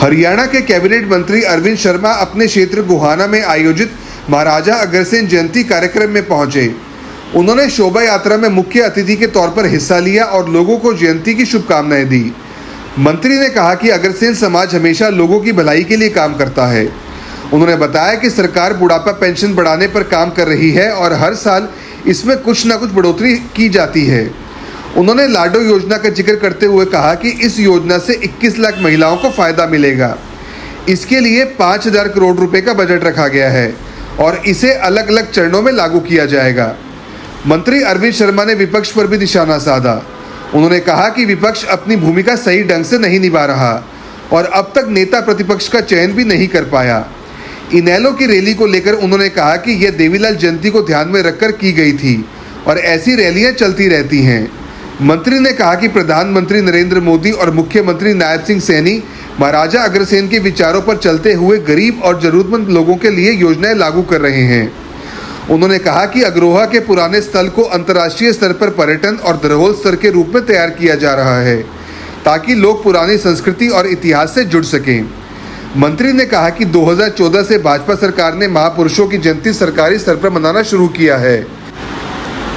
हरियाणा के कैबिनेट मंत्री अरविंद शर्मा अपने क्षेत्र गोहाना में आयोजित महाराजा अग्रसेन जयंती कार्यक्रम में पहुंचे। उन्होंने शोभा यात्रा में मुख्य अतिथि के तौर पर हिस्सा लिया और लोगों को जयंती की शुभकामनाएं दी। मंत्री ने कहा कि अग्रसेन समाज हमेशा लोगों की भलाई के लिए काम करता है। उन्होंने बताया कि सरकार बुढ़ापा पेंशन बढ़ाने पर काम कर रही है और हर साल इसमें कुछ न कुछ बढ़ोतरी की जाती है। उन्होंने लाडो योजना का जिक्र करते हुए कहा कि इस योजना से 21 लाख महिलाओं को फायदा मिलेगा। इसके लिए 5,000 करोड़ रुपए का बजट रखा गया है और इसे अलग अलग चरणों में लागू किया जाएगा। मंत्री अरविंद शर्मा ने विपक्ष पर भी निशाना साधा। उन्होंने कहा कि विपक्ष अपनी भूमिका सही ढंग से नहीं निभा रहा और अब तक नेता प्रतिपक्ष का चयन भी नहीं कर पाया। इनेलो की रैली को लेकर उन्होंने कहा कि यह देवीलाल जयंती को ध्यान में रखकर की गई थी और ऐसी रैलियां चलती रहती हैं। मंत्री ने कहा कि प्रधानमंत्री नरेंद्र मोदी और मुख्यमंत्री नायब सिंह सैनी महाराजा अग्रसेन के विचारों पर चलते हुए गरीब और जरूरतमंद लोगों के लिए योजनाएं लागू कर रहे हैं। उन्होंने कहा कि अग्रोहा के पुराने स्थल को अंतर्राष्ट्रीय स्तर पर पर्यटन और धरोहर स्थल के रूप में तैयार किया जा रहा है ताकि लोग पुरानी संस्कृति और इतिहास से जुड़ सकें। मंत्री ने कहा कि 2014 से भाजपा सरकार ने महापुरुषों की जयंती सरकारी स्तर पर मनाना शुरू किया है,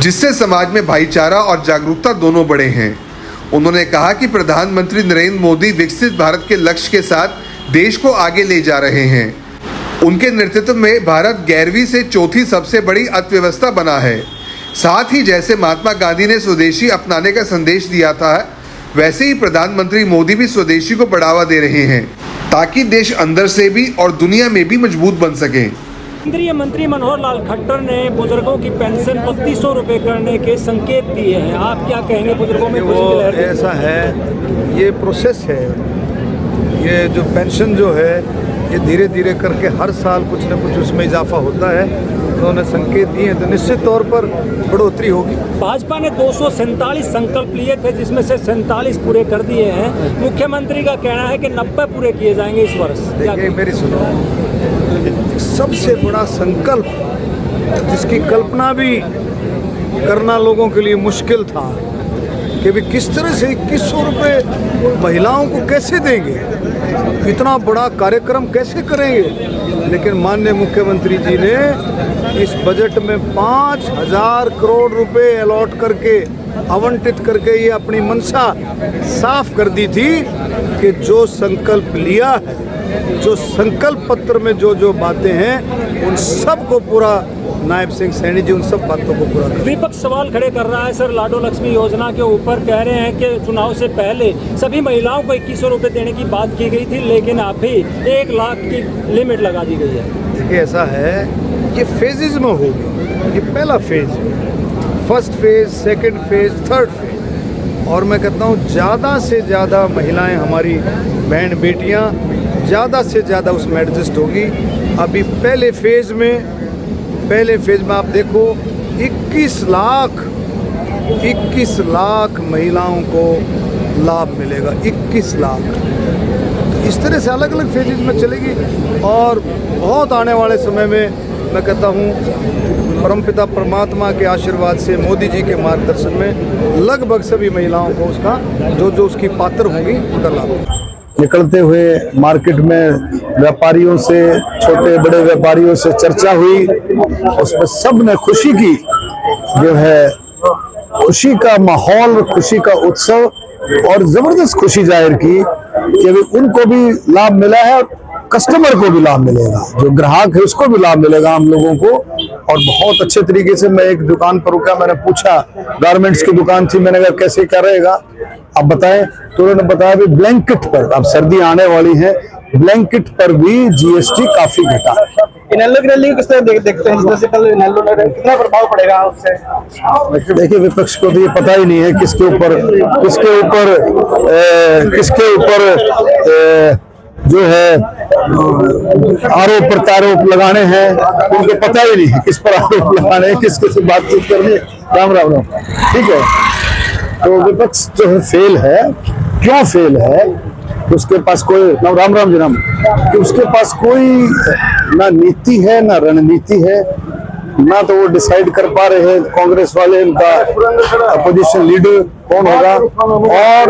जिससे समाज में भाईचारा और जागरूकता दोनों बढ़े हैं। उन्होंने कहा कि प्रधानमंत्री नरेंद्र मोदी विकसित भारत के लक्ष्य के साथ देश को आगे ले जा रहे हैं। उनके नेतृत्व में भारत 11वीं से चौथी सबसे बड़ी अर्थव्यवस्था बना है। साथ ही जैसे महात्मा गांधी ने स्वदेशी अपनाने का संदेश दिया था, वैसे ही प्रधानमंत्री मोदी भी स्वदेशी को बढ़ावा दे रहे हैं ताकि देश अंदर से भी और दुनिया में भी मजबूत बन सके। केंद्रीय मंत्री मनोहर लाल खट्टर ने बुजुर्गों की पेंशन 3200 रुपये करने के संकेत दिए हैं। आप क्या कहेंगे? बुजुर्गों में ऐसा है, ये प्रोसेस है, ये जो पेंशन जो है ये धीरे धीरे करके हर साल कुछ न कुछ उसमें इजाफा होता है। उन्होंने संकेत दिए हैं तो निश्चित तौर पर बढ़ोतरी होगी। भाजपा ने 247 संकल्प लिए थे, जिसमें से 47 पूरे कर दिए हैं। मुख्यमंत्री का कहना है कि 90 पूरे किए जाएंगे इस वर्ष। देखिए मेरी सुनो, सबसे बड़ा संकल्प जिसकी कल्पना भी करना लोगों के लिए मुश्किल था कि भी किस तरह से 2100 रुपये महिलाओं को कैसे देंगे, इतना बड़ा कार्यक्रम कैसे करेंगे। लेकिन माननीय मुख्यमंत्री जी ने इस बजट में 5,000 करोड़ रुपए अलॉट करके आवंटित करके ये अपनी मंशा साफ कर दी थी कि जो संकल्प लिया है, जो संकल्प पत्र में जो जो बातें हैं उन सब को पूरा नायब सिंह सैनी जी उन सब बातों को पूरा कर। विपक्ष सवाल खड़े कर रहा है सर लाडो लक्ष्मी योजना के ऊपर। कह रहे हैं कि चुनाव से पहले सभी महिलाओं को 2100 रुपये देने की बात की गई थी, लेकिन अभी 1 लाख की लिमिट लगा दी गई है। देखिए ऐसा है, ये फेजेज में होगी। ये पहला फेज है, first phase, second phase, third phase. और मैं कहता हूँ ज़्यादा से ज़्यादा महिलाएं, हमारी बहन बेटियाँ ज़्यादा से ज़्यादा उसमें एडजस्ट होगी। अभी पहले फेज में आप देखो 21 लाख महिलाओं को लाभ मिलेगा। 21 लाख। तो इस तरह से अलग अलग फेजेज में चलेगी और बहुत आने वाले समय में मैं कहता हूँ परमपिता परमात्मा के आशीर्वाद से, मोदी जी के मार्गदर्शन में लगभग सभी महिलाओं को उसका जो उसकी पात्र होंगी उनका लाभ होगा। निकलते हुए मार्केट में व्यापारियों से, छोटे बड़े व्यापारियों से चर्चा हुई। उसमें सब ने खुशी की, जो है खुशी का माहौल, खुशी का उत्सव और जबरदस्त खुशी जाहिर की कि उनको भी लाभ मिला है और कस्टमर को भी लाभ मिलेगा, जो ग्राहक है उसको भी लाभ मिलेगा, हम लोगों को। और बहुत अच्छे तरीके से मैं एक दुकान पर रुका, मैंने पूछा, गारमेंट्स की दुकान थी, मैंने कहा कैसे क्या रहेगा आप बताएं। तो उन्होंने बताया भी ब्लैंकेट पर, अब सर्दी आने वाली है, ब्लैंकेट पर भी जीएसटी काफी घटा है। इनेलो की रैली को किस तरह देखते हैं? जैसे कल इनेलो ने कितना प्रभाव पड़ेगा उससे? देखिए विपक्ष को तो ये पता ही नहीं है किसके ऊपर जो है आरोप प्रत्यारोप लगाने हैं, उनको पता ही नहीं है किस पर आरोप लगाने हैं, किसके से बातचीत करनी है। राम। ठीक है, तो विपक्ष जो है फेल है। क्यों फेल है? उसके पास कोई राम कि उसके पास कोई ना नीति है, ना रणनीति है, ना तो वो डिसाइड कर पा रहे हैं कांग्रेस वाले इनका अपोजिशन लीडर कौन होगा। और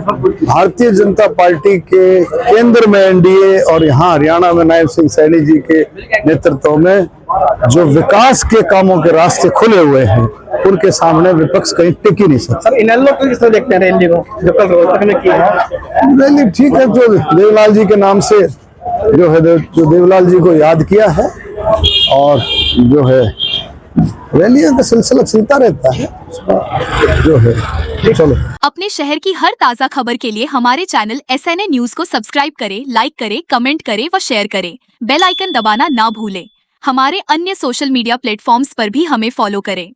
भारतीय जनता पार्टी के केंद्र में एनडीए और यहाँ हरियाणा में नायब सिंह सैनी जी के नेतृत्व में जो विकास के कामों के रास्ते खुले हुए हैं, उनके सामने विपक्ष कहीं टिक ही नहीं सकता। सर इनेलो को किस तरह देखते हैं रैली को जो कल रोहतक में की है? रैली ठीक है, जो देवलाल जी के नाम से जो है, जो देवलाल जी को याद किया है, और जो है रैलियों का सिलसिला चलता रहता है जो है। चलो, अपने शहर की हर ताज़ा खबर के लिए हमारे चैनल SNA न्यूज को सब्सक्राइब करें, लाइक करें, कमेंट करें व शेयर करें। बेल आइकन दबाना ना भूलें। हमारे अन्य सोशल मीडिया प्लेटफॉर्म्स पर भी हमें फॉलो करें।